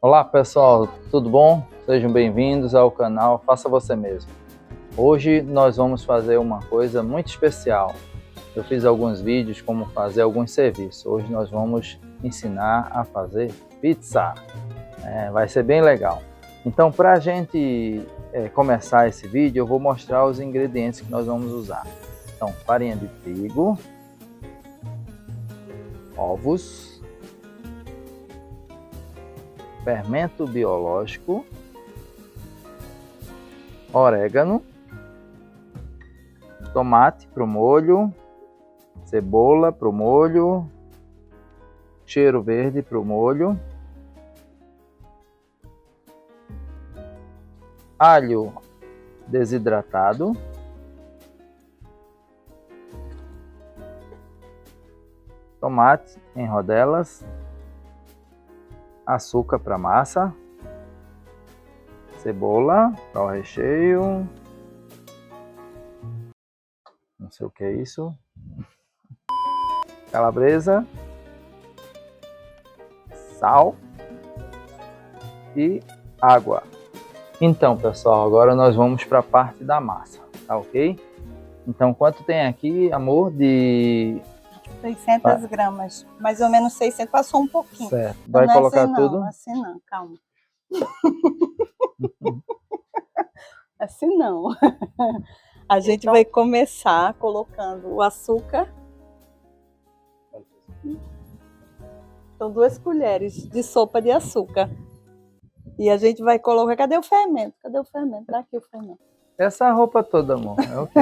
Olá pessoal, tudo bom? Sejam bem-vindos ao canal Faça Você Mesmo. Hoje nós vamos fazer uma coisa muito especial. Eu fiz alguns vídeos como fazer alguns serviços. Hoje nós vamos ensinar a fazer pizza. Vai ser bem legal. Então, para a gente começar esse vídeo, eu vou mostrar os ingredientes que nós vamos usar. Então, farinha de trigo, ovos, fermento biológico, orégano, tomate para o molho, cebola para o molho, cheiro verde para o molho, alho desidratado, tomate em rodelas, açúcar para massa, cebola para o recheio, não sei o que é isso, calabresa, sal e água. Então pessoal, agora nós vamos para a parte da massa, tá ok? Então quanto tem aqui, amor, de 600 gramas, mais ou menos 600, passou um pouquinho. Certo. Vai não colocar assim, tudo? Não, assim não, calma. Assim não. A gente vai começar colocando o açúcar. São 2 colheres de sopa de açúcar. E a gente vai colocar... Cadê o fermento? Cadê o fermento? Tá aqui o fermento. Essa roupa toda, amor, é o quê?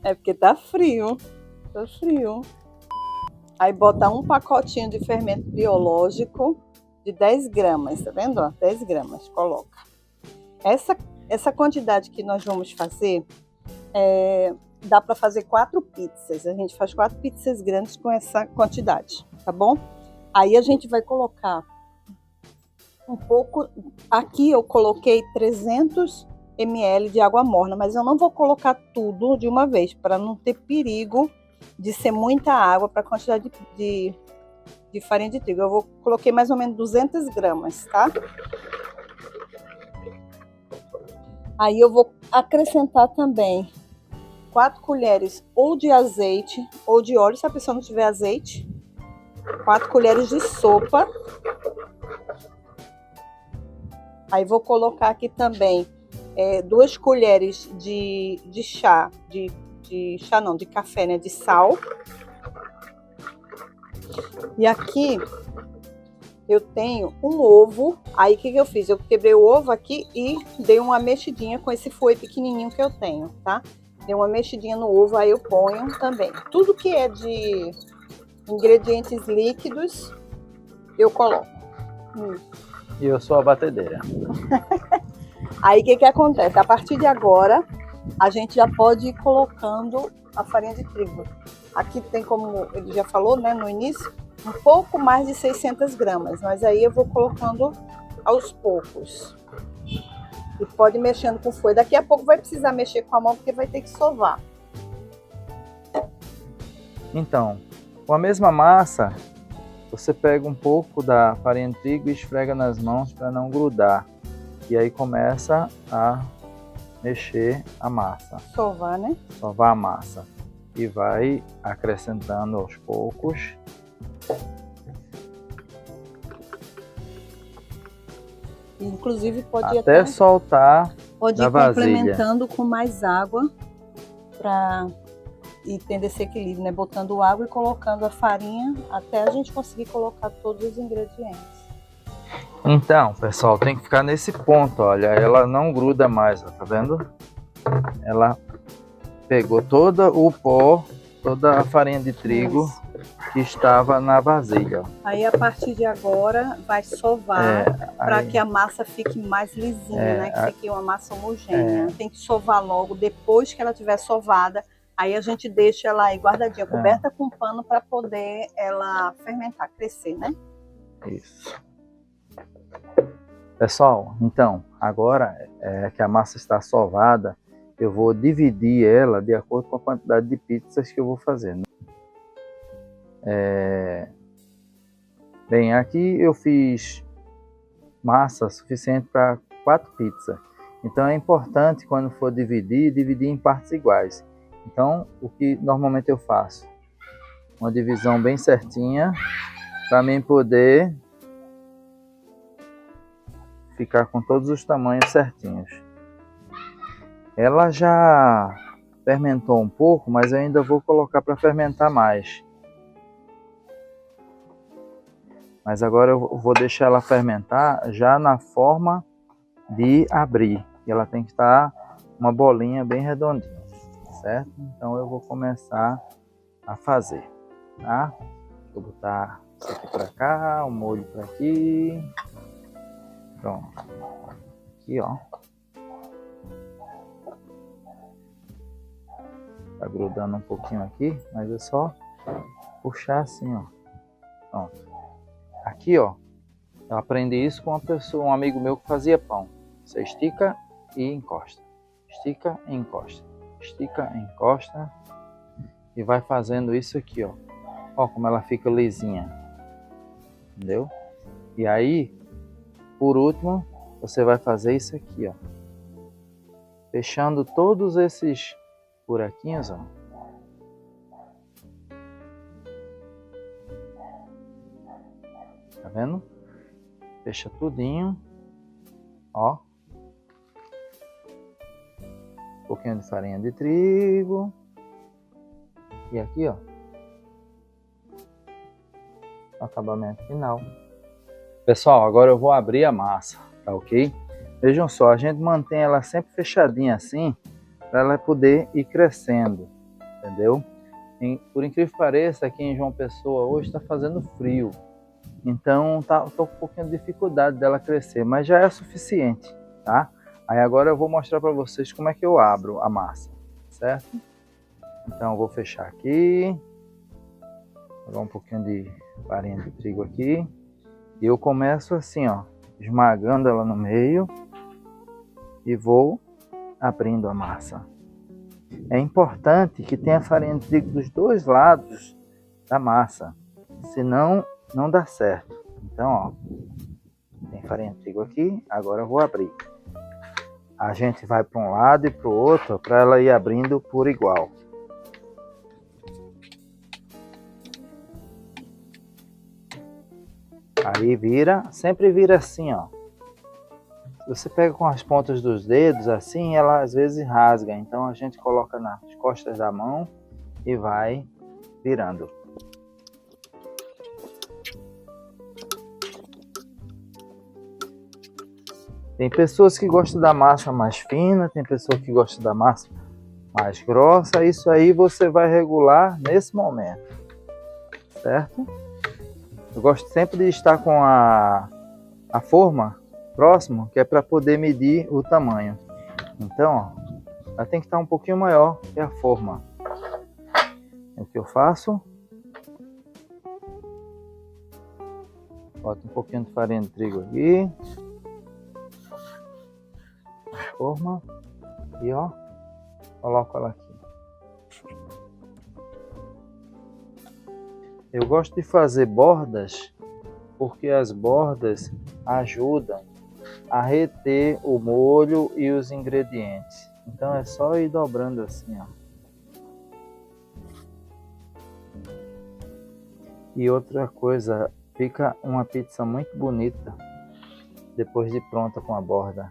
É porque tá frio. Tá frio. Aí botar um pacotinho de fermento biológico de 10 gramas, tá vendo? Ó, 10 gramas, coloca. Essa quantidade que nós vamos fazer, dá para fazer 4 pizzas. A gente faz 4 pizzas grandes com essa quantidade, tá bom? Aí a gente vai colocar um pouco... Aqui eu coloquei 300 ml de água morna, mas eu não vou colocar tudo de uma vez, para não ter perigo de ser muita água para a quantidade de farinha de trigo. Eu coloquei mais ou menos 200 gramas, tá? Aí eu vou acrescentar também 4 colheres ou de azeite ou de óleo, se a pessoa não tiver azeite. 4 colheres de sopa. Aí vou colocar aqui também 2 colheres de chá, de café, né, de sal. E aqui eu tenho um ovo. Aí o que eu fiz? Eu quebrei o ovo aqui e dei uma mexidinha com esse fouet pequenininho que eu tenho, tá? Dei uma mexidinha no ovo, aí eu ponho também. Tudo que é de ingredientes líquidos, eu coloco. E eu sou a batedeira. Aí o que acontece? A partir de agora, a gente já pode ir colocando a farinha de trigo. Aqui tem, como ele já falou, né, no início, um pouco mais de 600 gramas. Mas aí eu vou colocando aos poucos. E pode ir mexendo com o fouet. Daqui a pouco vai precisar mexer com a mão, porque vai ter que sovar. Então, com a mesma massa, você pega um pouco da farinha de trigo e esfrega nas mãos para não grudar. E aí começa a mexer a massa. Sovar, né? Sovar a massa. E vai acrescentando aos poucos. Inclusive pode até soltar pode da ir vasilha. Complementando com mais água para ir tendo esse equilíbrio, né? Botando água e colocando a farinha até a gente conseguir colocar todos os ingredientes. Então, pessoal, tem que ficar nesse ponto, olha, ela não gruda mais, ó, tá vendo? Ela pegou todo o pó, toda a farinha de trigo. Isso. Que estava na vasilha. Aí a partir de agora vai sovar para que a massa fique mais lisinha, né? Que fique uma massa homogênea. Tem que sovar logo, depois que ela estiver sovada, aí a gente deixa ela aí guardadinha, coberta com pano para poder ela fermentar, crescer, né? Isso. Pessoal, então, agora que a massa está sovada, eu vou dividir ela de acordo com a quantidade de pizzas que eu vou fazer. Bem, aqui eu fiz massa suficiente para 4 pizzas. Então é importante, quando for dividir em partes iguais. Então o que normalmente eu faço? Uma divisão bem certinha, para mim poder ficar com todos os tamanhos certinhos. Ela já fermentou um pouco, mas eu ainda vou colocar para fermentar mais. Mas agora eu vou deixar ela fermentar já na forma de abrir. E ela tem que estar uma bolinha bem redondinha, certo? Então eu vou começar a fazer, tá? Vou botar isso aqui para cá, o molho para aqui. Pronto. Aqui, ó. Tá grudando um pouquinho aqui, mas é só puxar assim, ó. Pronto. Aqui, ó, eu aprendi isso com uma pessoa, um amigo meu que fazia pão. Você estica e encosta. Estica e encosta. Estica e encosta. E vai fazendo isso aqui, ó. Ó como ela fica lisinha. Entendeu? E aí, por último, você vai fazer isso aqui, ó. Fechando todos esses buraquinhos, ó. Tá vendo? Fecha tudinho. Ó. Um pouquinho de farinha de trigo. E aqui, ó. O acabamento final. Pessoal, agora eu vou abrir a massa, tá ok? Vejam só, a gente mantém ela sempre fechadinha assim, para ela poder ir crescendo, entendeu? Por incrível que pareça, aqui em João Pessoa hoje está fazendo frio. Então tô com um pouquinho de dificuldade dela crescer, mas já é suficiente, tá? Aí agora eu vou mostrar para vocês como é que eu abro a massa, certo? Então eu vou fechar aqui, jogar um pouquinho de farinha de trigo aqui, e eu começo assim, ó, esmagando ela no meio e vou abrindo a massa. É importante que tenha farinha de trigo dos dois lados da massa, senão não dá certo. Então, ó, tem farinha de trigo aqui, agora eu vou abrir. A gente vai para um lado e para o outro para ela ir abrindo por igual. Aí vira, sempre vira assim, ó. Se você pega com as pontas dos dedos assim, ela às vezes rasga. Então a gente coloca nas costas da mão e vai virando. Tem pessoas que gostam da massa mais fina, tem pessoas que gostam da massa mais grossa. Isso aí você vai regular nesse momento, certo? Eu gosto sempre de estar com a forma próximo, que é para poder medir o tamanho. Então, ó, ela tem que estar um pouquinho maior que a forma. O que eu faço? Boto um pouquinho de farinha de trigo aqui. Forma. E ó, coloco ela aqui. Eu gosto de fazer bordas, porque as bordas ajudam a reter o molho e os ingredientes. Então é só ir dobrando assim, ó. E outra coisa, fica uma pizza muito bonita depois de pronta com a borda.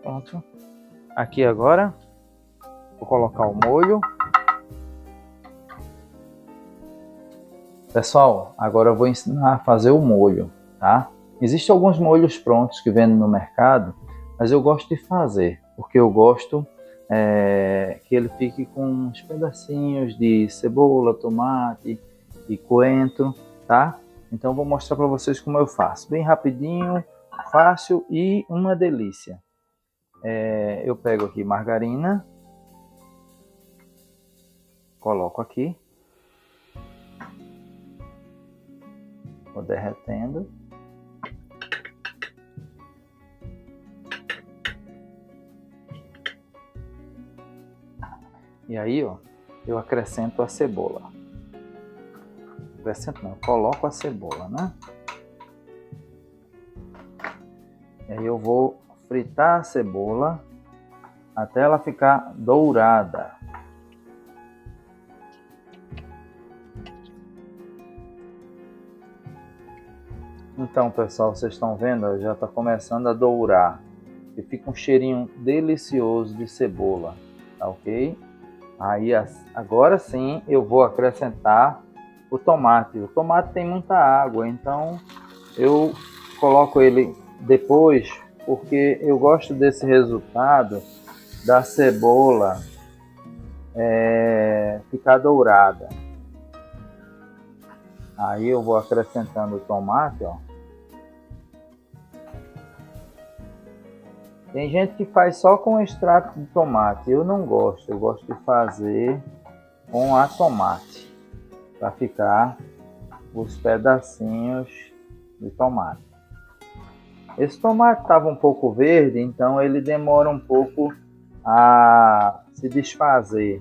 Pronto. Aqui agora vou colocar o molho. Pessoal, agora eu vou ensinar a fazer o molho, tá? Existem alguns molhos prontos que vendem no mercado, mas eu gosto de fazer, porque eu gosto que ele fique com uns pedacinhos de cebola, tomate e coentro, tá? Então eu vou mostrar para vocês como eu faço. Bem rapidinho, fácil e uma delícia. Eu pego aqui margarina, coloco aqui, vou derretendo. E aí, ó, eu acrescento a cebola. Acrescento não, eu coloco a cebola, né? E aí eu vou fritar a cebola até ela ficar dourada. Então, pessoal, vocês estão vendo? Já está começando a dourar. E fica um cheirinho delicioso de cebola, tá ok? Aí, agora sim, eu vou acrescentar o tomate. O tomate tem muita água, então eu coloco ele depois, porque eu gosto desse resultado da cebola ficar dourada. Aí eu vou acrescentando o tomate, ó. Tem gente que faz só com extrato de tomate. Eu não gosto. Eu gosto de fazer com a tomate, para ficar os pedacinhos de tomate. Esse tomate estava um pouco verde, então ele demora um pouco a se desfazer.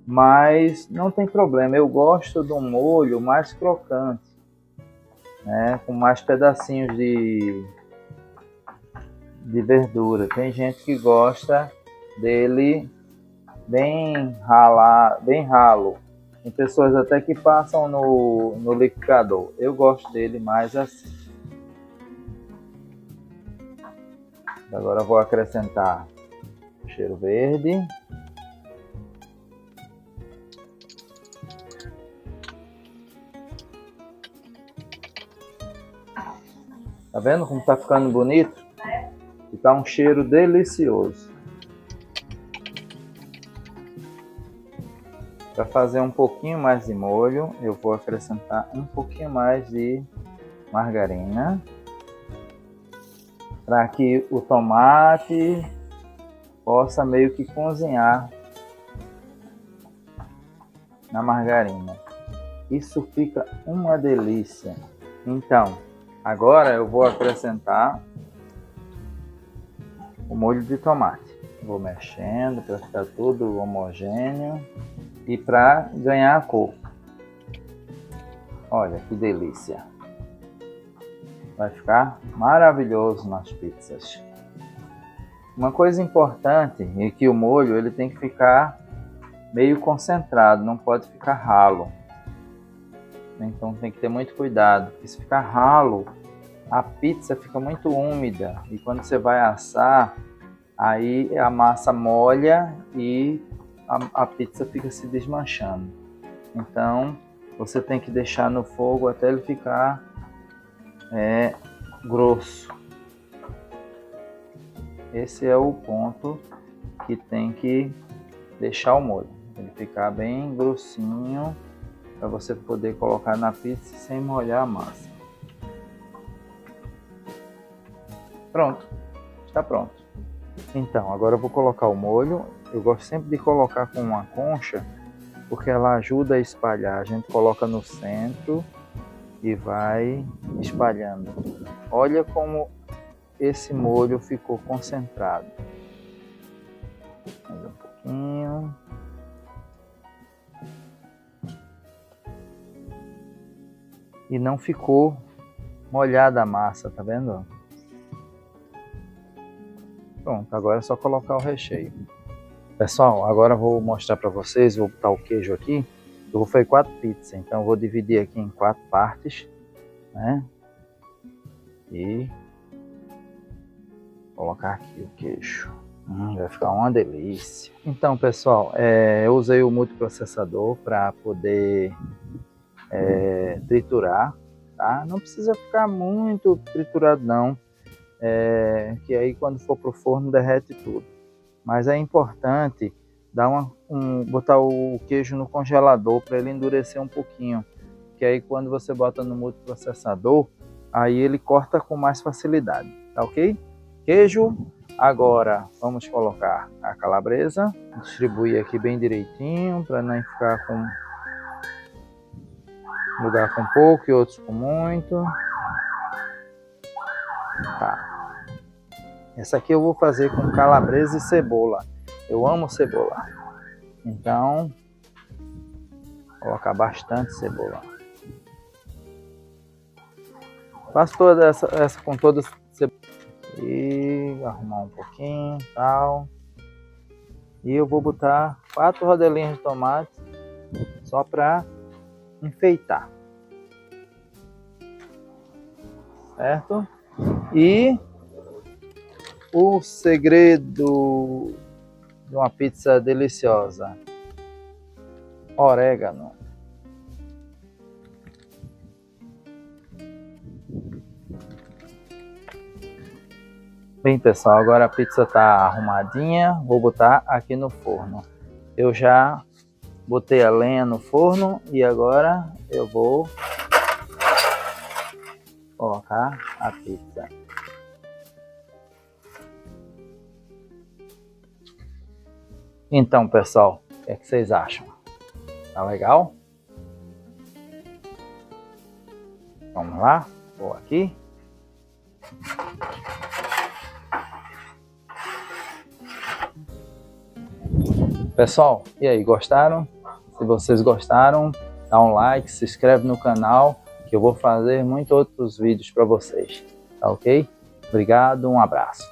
Mas não tem problema. Eu gosto do molho mais crocante, né? Com mais pedacinhos de verdura. Tem gente que gosta dele bem ralo. Tem pessoas até que passam no liquidificador. Eu gosto dele mais assim. Agora vou acrescentar o cheiro verde. Tá vendo como tá ficando bonito? E tá um cheiro delicioso. Para fazer um pouquinho mais de molho, eu vou acrescentar um pouquinho mais de margarina, para que o tomate possa meio que cozinhar na margarina. Isso fica uma delícia. Então, agora eu vou acrescentar o molho de tomate. Vou mexendo para ficar tudo homogêneo e para ganhar a cor. Olha que delícia! Vai ficar maravilhoso nas pizzas. Uma coisa importante é que o molho ele tem que ficar meio concentrado, não pode ficar ralo. Então tem que ter muito cuidado, porque se ficar ralo, a pizza fica muito úmida e quando você vai assar, aí a massa molha e a pizza fica se desmanchando. Então você tem que deixar no fogo até ele ficar grosso. Esse é o ponto que tem que deixar o molho. Ele ficar bem grossinho para você poder colocar na pizza sem molhar a massa. Pronto, está pronto. Então, agora eu vou colocar o molho. Eu gosto sempre de colocar com uma concha, porque ela ajuda a espalhar. A gente coloca no centro e vai espalhando. Olha como esse molho ficou concentrado. Mais um pouquinho. E não ficou molhada a massa, tá vendo? Pronto, agora é só colocar o recheio. Pessoal, agora eu vou mostrar para vocês, vou botar o queijo aqui. Eu vou fazer 4 pizzas, então eu vou dividir aqui em 4 partes, né? E colocar aqui o queijo. Vai ficar uma delícia. Então, pessoal, eu usei o multiprocessador para poder triturar, tá? Não precisa ficar muito triturado não, que aí quando for pro forno derrete tudo. Mas é importante dar botar o queijo no congelador para ele endurecer um pouquinho, que aí quando você bota no multiprocessador, aí ele corta com mais facilidade, tá ok? Queijo. Agora vamos colocar a calabresa, distribuir aqui bem direitinho para não ficar com lugar com pouco e outros com muito. Tá. Essa aqui eu vou fazer com calabresa e cebola. Eu amo cebola. Então Colocar bastante cebola. Faço toda essa com toda a cebola. E arrumar um pouquinho, tal. E eu vou botar 4 rodelinhas de tomate só para enfeitar. Certo? E o segredo de uma pizza deliciosa: orégano. Bem, pessoal, agora a pizza está arrumadinha. Vou botar aqui no forno. Eu já botei a lenha no forno e agora eu vou colocar a pizza. Então, pessoal, o que é que vocês acham? Tá legal? Vamos lá? Vou aqui. Pessoal, e aí, gostaram? Se vocês gostaram, dá um like, se inscreve no canal, que eu vou fazer muitos outros vídeos para vocês. Tá ok? Obrigado, um abraço.